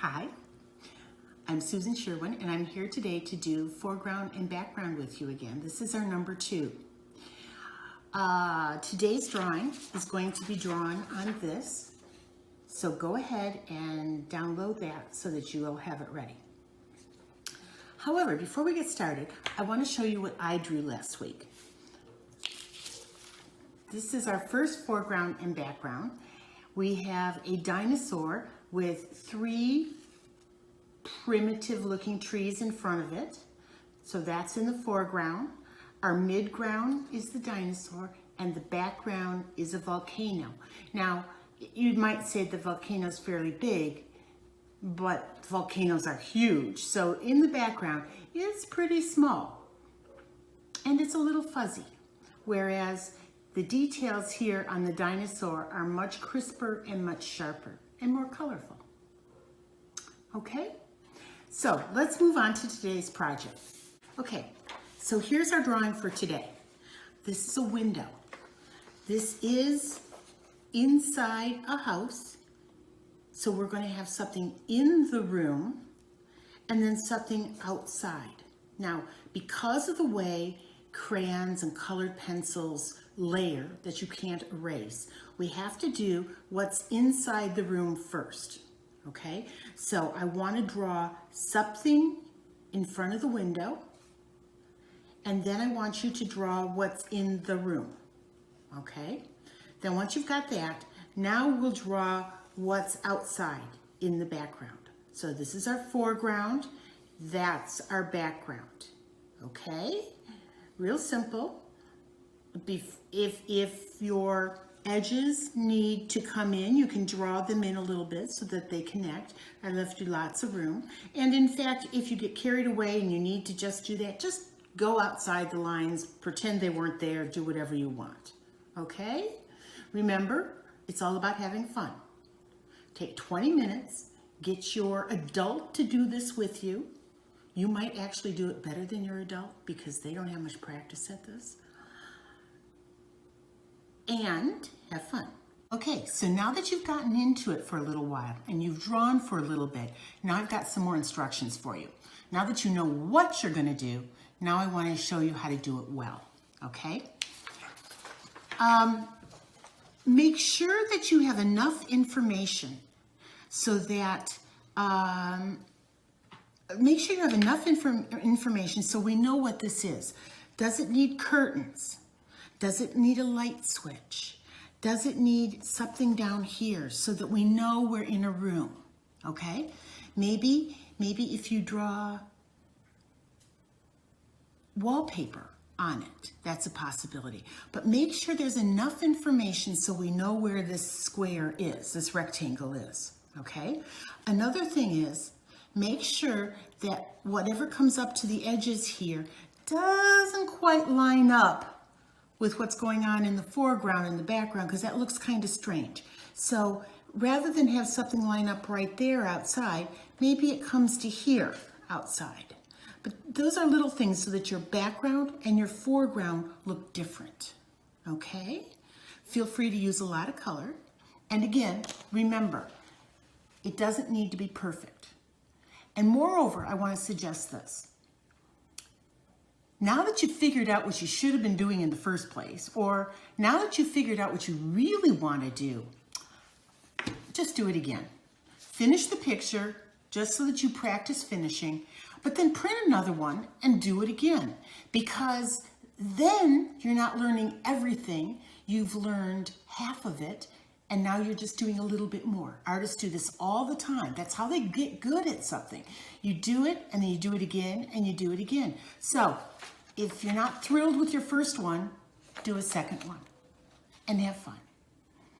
Hi, I'm Susan Sherwin, and I'm here today to do foreground and background with you again. This is our number 2. Today's drawing is going to be drawn on this, so go ahead and download that so that you will have it ready. However, before we get started, I want to show you what I drew last week. This is our first foreground and background. We have a dinosaur with 3 primitive looking trees in front of it. So that's in the foreground. Our midground is the dinosaur and the background is a volcano. Now, you might say the volcano is fairly big, but volcanoes are huge. So in the background, it's pretty small and it's a little fuzzy. Whereas the details here on the dinosaur are much crisper and much sharper and more colorful. Okay, so let's move on to today's project. Okay, so here's our drawing for today. This is a window. This is inside a house. So we're going to have something in the room and then something outside. Now, because of the way crayons and colored pencils layer that you can't erase, we have to do what's inside the room first. Okay, so I want to draw something in front of the window, and then I want you to draw what's in the room. Okay, then once you've got that, now we'll draw what's outside in the background. So this is our foreground, that's our background. Okay, real simple. If your edges need to come in, you can draw them in a little bit so that they connect. I left you lots of room. And in fact, if you get carried away and you need to just do that, just go outside the lines, pretend they weren't there, do whatever you want. Okay? Remember, it's all about having fun. Take 20 minutes, get your adult to do this with you. You might actually do it better than your adult because they don't have much practice at this. And have fun. Okay, so now that you've gotten into it for a little while and you've drawn for a little bit, now I've got some more instructions for you. Now that you know what you're going to do, now I want to show you how to do it well. Okay? Make sure that you have enough information so that information so we know what this is. Does it need curtains? Does it need a light switch? Does it need something down here so that we know we're in a room? Okay? Maybe if you draw wallpaper on it, that's a possibility. But make sure there's enough information so we know where this square is, this rectangle is. Okay? Another thing is, make sure that whatever comes up to the edges here doesn't quite line up with what's going on in the foreground and the background, because that looks kind of strange. So rather than have something line up right there outside, maybe it comes to here outside. But those are little things so that your background and your foreground look different. Okay? Feel free to use a lot of color. And again, remember, it doesn't need to be perfect. And moreover, I want to suggest this. Now that you've figured out what you should have been doing in the first place, or now that you've figured out what you really want to do, just do it again. Finish the picture just so that you practice finishing, but then print another one and do it again, because then you're not learning everything. You've learned half of it, and now you're just doing a little bit more. Artists do this all the time. That's how they get good at something. You do it, and then you do it again, and you do it again. So if you're not thrilled with your first one, do a second one and have fun.